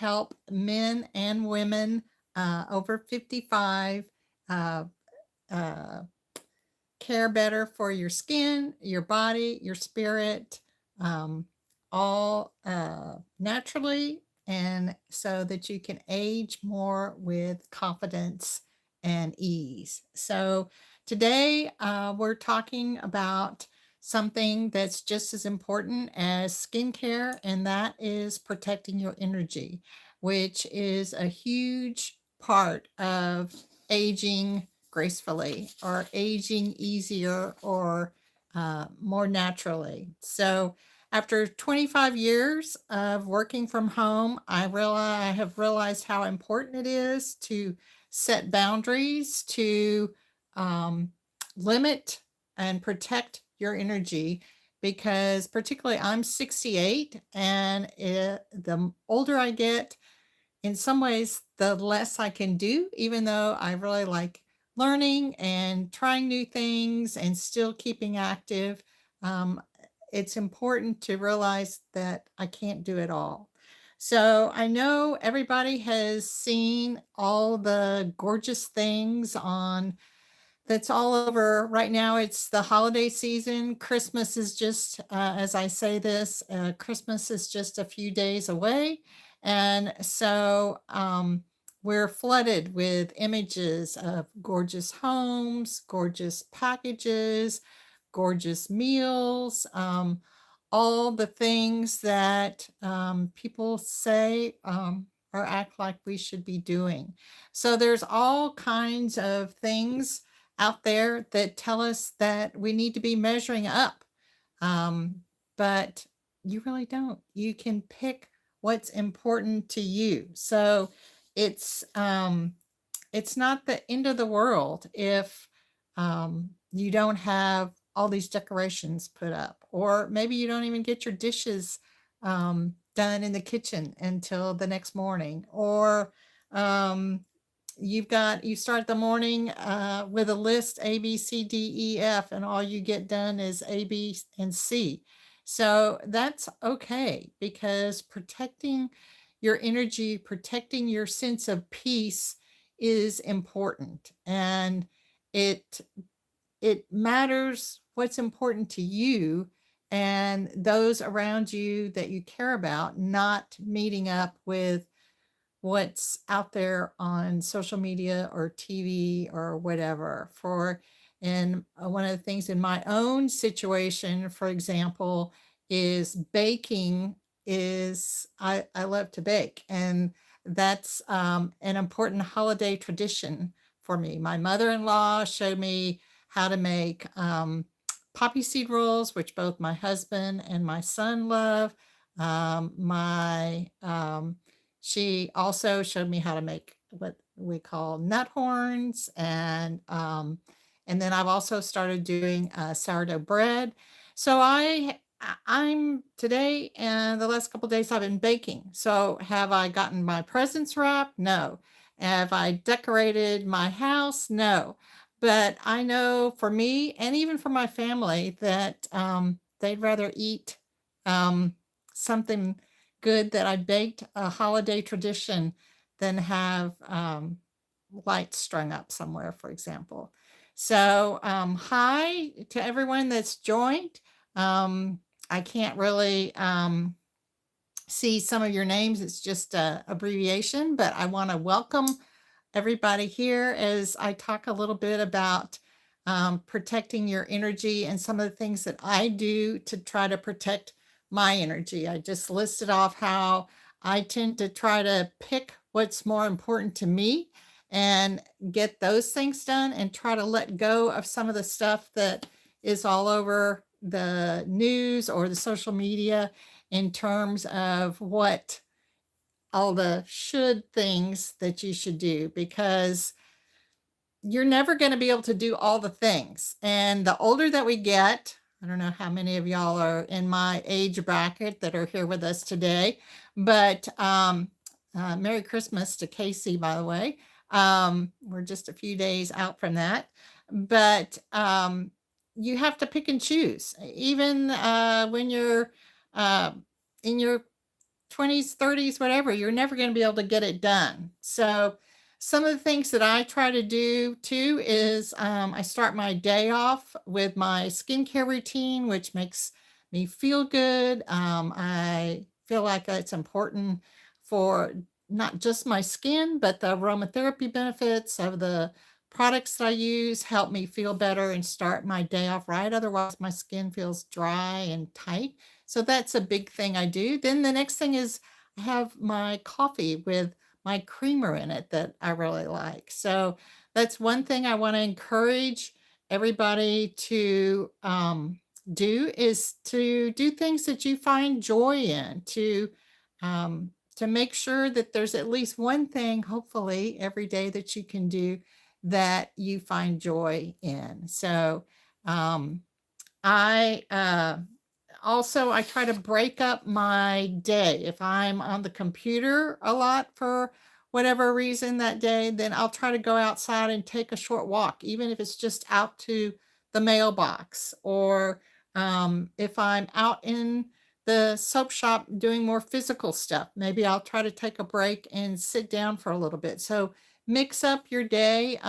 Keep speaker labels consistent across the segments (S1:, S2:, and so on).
S1: help men and women over 55 uh, uh, care better for your skin, your body, your spirit, um, all naturally, and so that you can age more with confidence and ease. So, today we're talking about something that's just as important as skincare, and that is protecting your energy, which is a huge part of aging gracefully or aging easier or more naturally. So, after 25 years of working from home, I have realized how important it is to set boundaries to um, limit and protect your energy because particularly I'm 68 and the older I get, in some ways, the less I can do, even though I really like learning and trying new things and still keeping active. Um, it's important to realize that I can't do it all. So I know everybody has seen all the gorgeous things on that's all over right now. It's the holiday season. Christmas is just, as I say this, Christmas is just a few days away. And so we're flooded with images of gorgeous homes, gorgeous packages, gorgeous meals, all the things that people say or act like we should be doing. So there's all kinds of things out there that tell us that we need to be measuring up. But you really don't. You can pick what's important to you. So it's um, it's not the end of the world if you don't have all these decorations put up, or maybe you don't even get your dishes done in the kitchen until the next morning, or um, you start the morning with a list A, B, C, D, E, F, and all you get done is A, B, and C. So that's okay because protecting your energy, protecting your sense of peace is important, and it it matters what's important to you and those around you that you care about, not meeting up with what's out there on social media or TV or whatever. For and one of the things in my own situation, for example, is baking. Is I love to bake, and that's an important holiday tradition for me. My mother-in-law showed me how to make poppy seed rolls, which both my husband and my son love. My She also showed me how to make what we call nut horns, and then I've also started doing sourdough bread. So I'm today and the last couple days I've been baking. So have I gotten my presents wrapped? No. Have I decorated my house? No. But I know for me and even for my family that they'd rather eat something good that I baked, a holiday tradition, than have lights strung up somewhere, for example. So, hi to everyone that's joined. I can't really see some of your names, it's just a abbreviation, but I want to welcome everybody here as I talk a little bit about protecting your energy and some of the things that I do to try to protect my energy. I just listed off how I tend to try to pick what's more important to me and get those things done and try to let go of some of the stuff that is all over the news or the social media in terms of what all the should things that you should do, because you're never going to be able to do all the things. And the older that we get, I don't know how many of y'all are in my age bracket that are here with us today, but Merry Christmas to Casey, by the way. We're just a few days out from that. But you have to pick and choose, even when you're uh, in your 20s, 30s, whatever, you're never going to be able to get it done. So, some of the things that I try to do too is I start my day off with my skincare routine, which makes me feel good. I feel like it's important for not just my skin, but the aromatherapy benefits of the products that I use help me feel better and start my day off right. Otherwise, my skin feels dry and tight. So that's a big thing I do. Then the next thing is I have my coffee with my creamer in it that I really like. So that's one thing I want to encourage everybody to do is to do things that you find joy in, to make sure that there's at least one thing, hopefully, every day that you can do that you find joy in. So I also I try to break up my day. If I'm on the computer a lot for whatever reason that day, then I'll try to go outside and take a short walk, even if it's just out to the mailbox. Or if I'm out in the soap shop doing more physical stuff, maybe I'll try to take a break and sit down for a little bit. So mix up your day,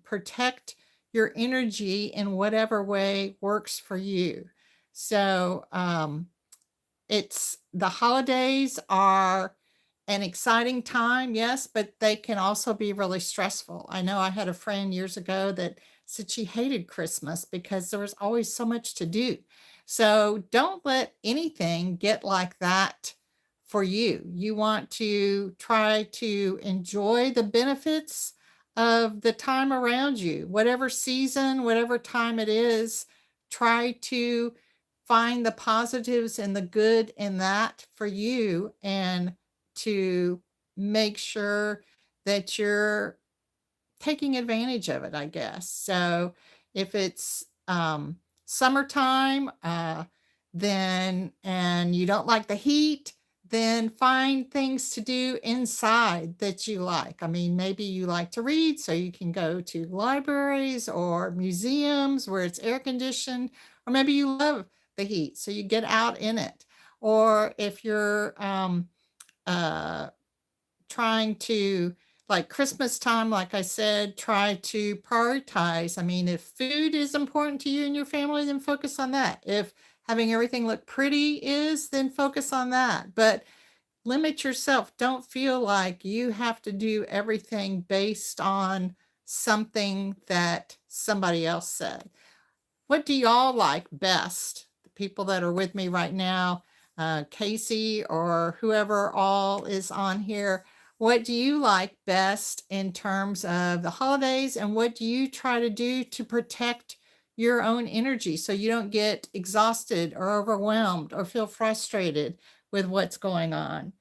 S1: protect your energy in whatever way works for you. So, it's the holidays are an exciting time, yes, but they can also be really stressful. I know I had a friend years ago that said she hated Christmas because there was always so much to do. So don't let anything get like that for you. You want to try to enjoy the benefits of the time around you, whatever season, whatever time it is, try to find the positives and the good in that for you and to make sure that you're taking advantage of it, I guess. So if it's summertime, then and you don't like the heat, then find things to do inside that you like. I mean, maybe you like to read, so you can go to libraries or museums where it's air conditioned, or maybe you love the heat, so you get out in it. Or if you're uh, trying to like Christmas time, like I said, try to prioritize. I mean, if food is important to you and your family, then focus on that. If having everything look pretty is, then focus on that. But limit yourself. Don't feel like you have to do everything based on something that somebody else said. What do y'all like best? The people that are with me right now, Casey or whoever all is on here, what do you like best in terms of the holidays, and what do you try to do to protect your own energy so you don't get exhausted or overwhelmed or feel frustrated with what's going on?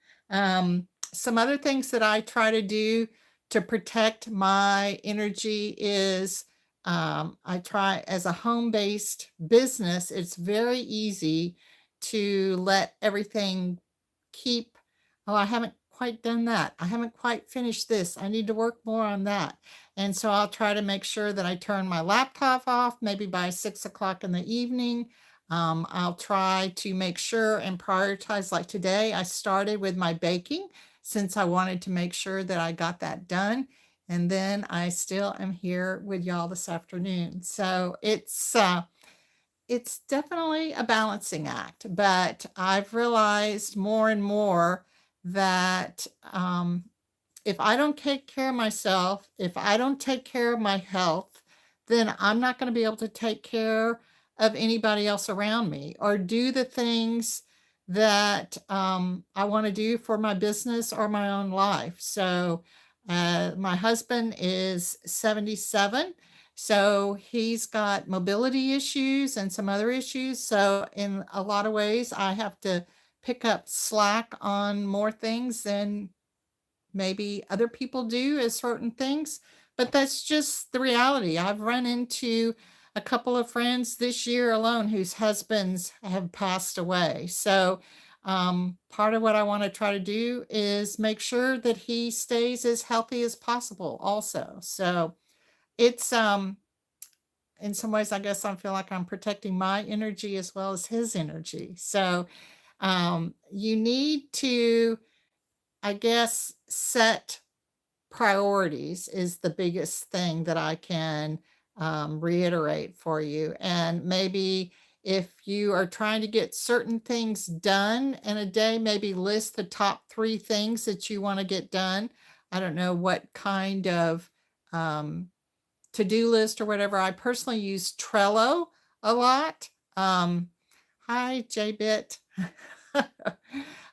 S1: Some other things that I try to do to protect my energy is I try as a home-based business, it's very easy to let everything keep, oh, I haven't quite done that. I haven't quite finished this. I need to work more on that. And so I'll try to make sure that I turn my laptop off maybe by 6 o'clock in the evening. I'll try to make sure and prioritize, like today, I started with my baking since I wanted to make sure that I got that done. And then I still am here with y'all this afternoon. So it's definitely a balancing act, but I've realized more and more that if I don't take care of myself, if I don't take care of my health, then I'm not going to be able to take care of anybody else around me or do the things that I want to do for my business or my own life. So, my husband is 77. So he's got mobility issues and some other issues. So, in a lot of ways, I have to pick up slack on more things than maybe other people do as certain things, but that's just the reality. I've run into a couple of friends this year alone whose husbands have passed away. So, part of what I want to try to do is make sure that he stays as healthy as possible, also. So, it's in some ways, I guess I feel like I'm protecting my energy as well as his energy. So, You need to, I guess, set priorities is the biggest thing that I can reiterate for you. And maybe if you are trying to get certain things done in a day, maybe list the top 3 things that you want to get done. I don't know what kind of to-do list or whatever. I personally use Trello a lot. Hi, JBit.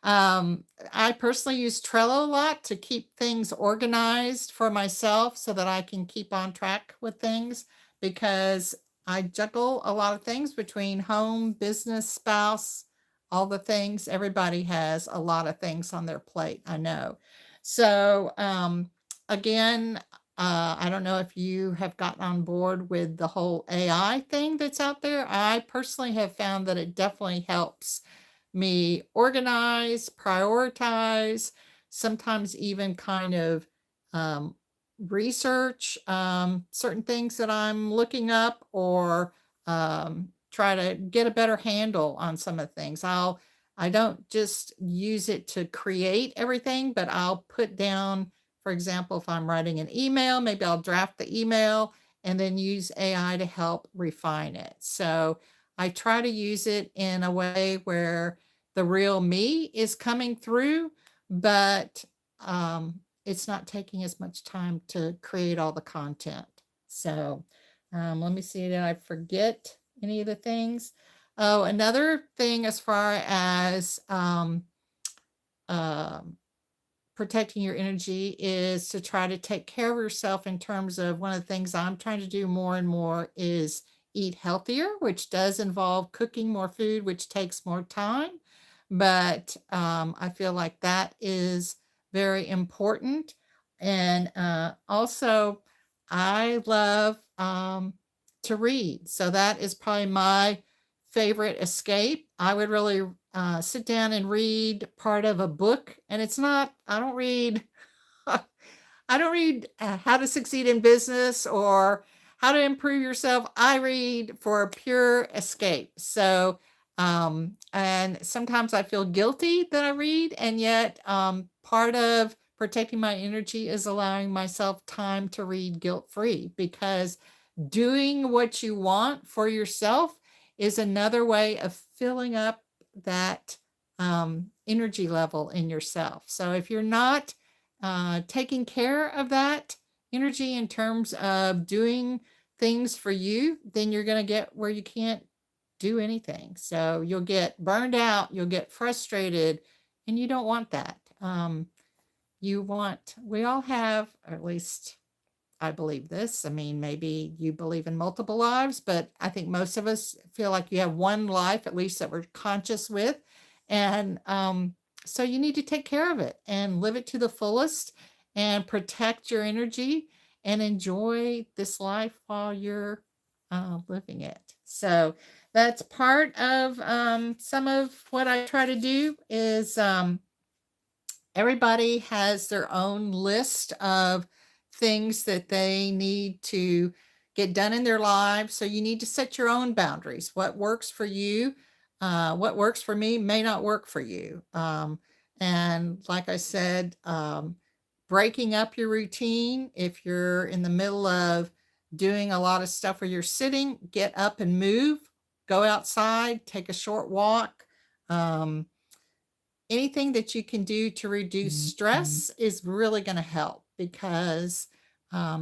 S1: I personally use Trello a lot to keep things organized for myself so that I can keep on track with things, because I juggle a lot of things between home, business, spouse, all the things. Everybody has a lot of things on their plate, I know. So, again, I don't know if you have gotten on board with the whole AI thing that's out there. I personally have found that it definitely helps me organize, prioritize, sometimes even kind of um, research certain things that I'm looking up, or try to get a better handle on some of the things. I don't just use it to create everything, but I'll put down, for example, if I'm writing an email, maybe I'll draft the email and then use AI to help refine it. So I try to use it in a way where the real me is coming through, but it's not taking as much time to create all the content. So let me see, did I forget any of the things? Oh, another thing as far as protecting your energy is to try to take care of yourself, in terms of one of the things I'm trying to do more and more is eat healthier, which does involve cooking more food, which takes more time. But I feel like that is very important. And also, I love to read. So that is probably my favorite escape. I would really sit down and read part of a book, and it's not, I don't read I don't read how to succeed in business or how to improve yourself. I read for pure escape. So, and sometimes I feel guilty that I read, and yet part of protecting my energy is allowing myself time to read guilt free, because doing what you want for yourself is another way of filling up that energy level in yourself. So if you're not taking care of that energy in terms of doing things for you, then you're going to get where you can't do anything. So you'll get burned out, you'll get frustrated, and you don't want that. We all have, or at least I believe this. I mean, maybe you believe in multiple lives, but I think most of us feel like you have one life, at least, that we're conscious with. And so you need to take care of it and live it to the fullest and protect your energy and enjoy this life while you're living it. So that's part of some of what I try to do is everybody has their own list of things that they need to get done in their lives. So you need to set your own boundaries. What works for you, what works for me may not work for you. And like I said, breaking up your routine. If you're in the middle of doing a lot of stuff where you're sitting, get up and move, go outside, take a short walk. Anything that you can do to reduce stress is really going to help, because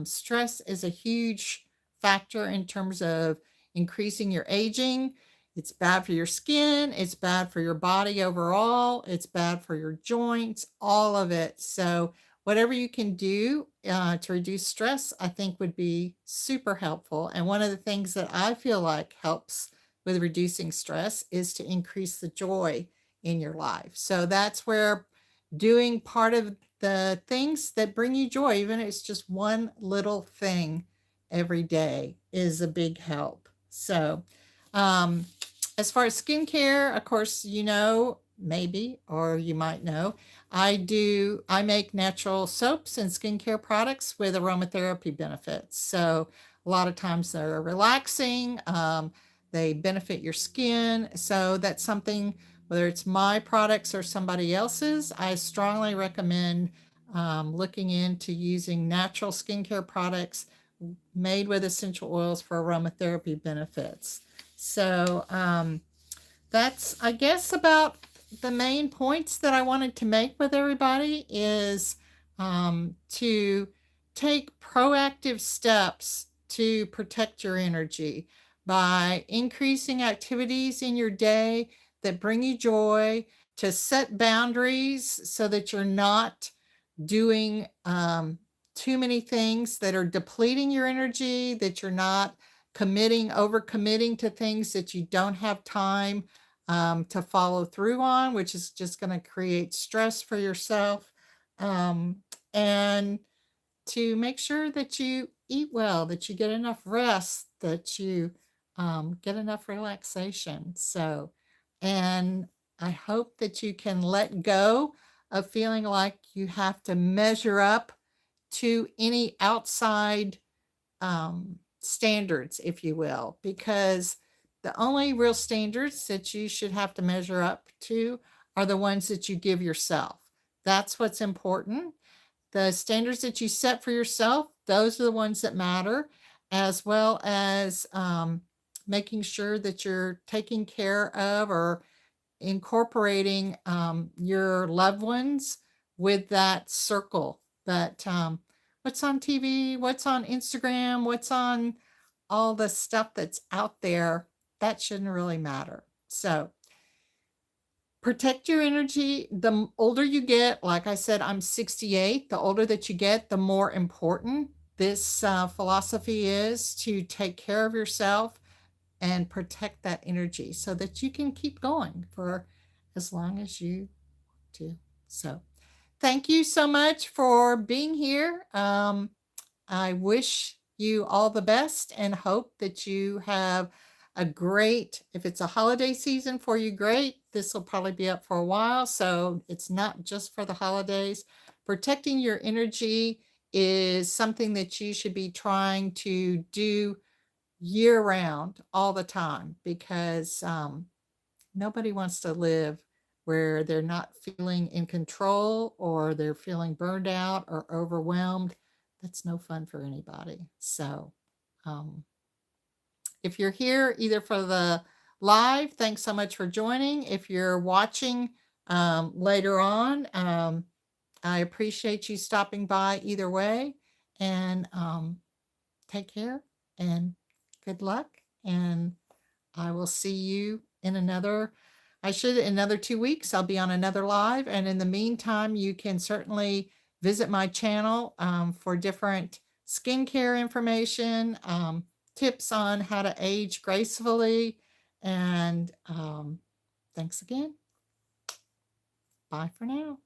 S1: stress is a huge factor in terms of increasing your aging. It's bad for your skin. It's bad for your body overall. It's bad for your joints, all of it. So whatever you can do to reduce stress, I think would be super helpful. And one of the things that I feel like helps with reducing stress is to increase the joy in your life. So that's where doing part of the things that bring you joy, even if it's just one little thing every day, is a big help. So, as far as skincare, of course, you know, maybe, or you might know, I make natural soaps and skincare products with aromatherapy benefits. So a lot of times they're relaxing, they benefit your skin. So that's something whether it's my products or somebody else's, I strongly recommend looking into using natural skincare products made with essential oils for aromatherapy benefits. So that's, I guess, about the main points that I wanted to make with everybody is to take proactive steps to protect your energy by increasing activities in your day that bring you joy, to set boundaries so that you're not doing too many things that are depleting your energy, that you're not overcommitting to things that you don't have time to follow through on, which is just going to create stress for yourself. And to make sure that you eat well, that you get enough rest, that you get enough relaxation. So, and I hope that you can let go of feeling like you have to measure up to any outside standards, if you will, because the only real standards that you should have to measure up to are the ones that you give yourself. That's what's important. The standards that you set for yourself, those are the ones that matter, as well as making sure that you're taking care of or incorporating your loved ones with that circle. That what's on TV, what's on Instagram, what's on all the stuff that's out there, that shouldn't really matter. So protect your energy. The older you get, like I said, I'm 68. The older that you get, the more important this philosophy is to take care of yourself and protect that energy so that you can keep going for as long as you do. So thank you so much for being here. I wish you all the best and hope that you have a great, if it's a holiday season for you, great. This will probably be up for a while, so it's not just for the holidays. Protecting your energy is something that you should be trying to do year round, all the time, because nobody wants to live where they're not feeling in control or they're feeling burned out or overwhelmed. That's no fun for anybody. So if you're here either for the live, thanks so much for joining. If you're watching later on, I appreciate you stopping by either way. And take care and good luck. And I will see you in another 2 weeks. I'll be on another live. And in the meantime, you can certainly visit my channel for different skincare information, tips on how to age gracefully. And thanks again. Bye for now.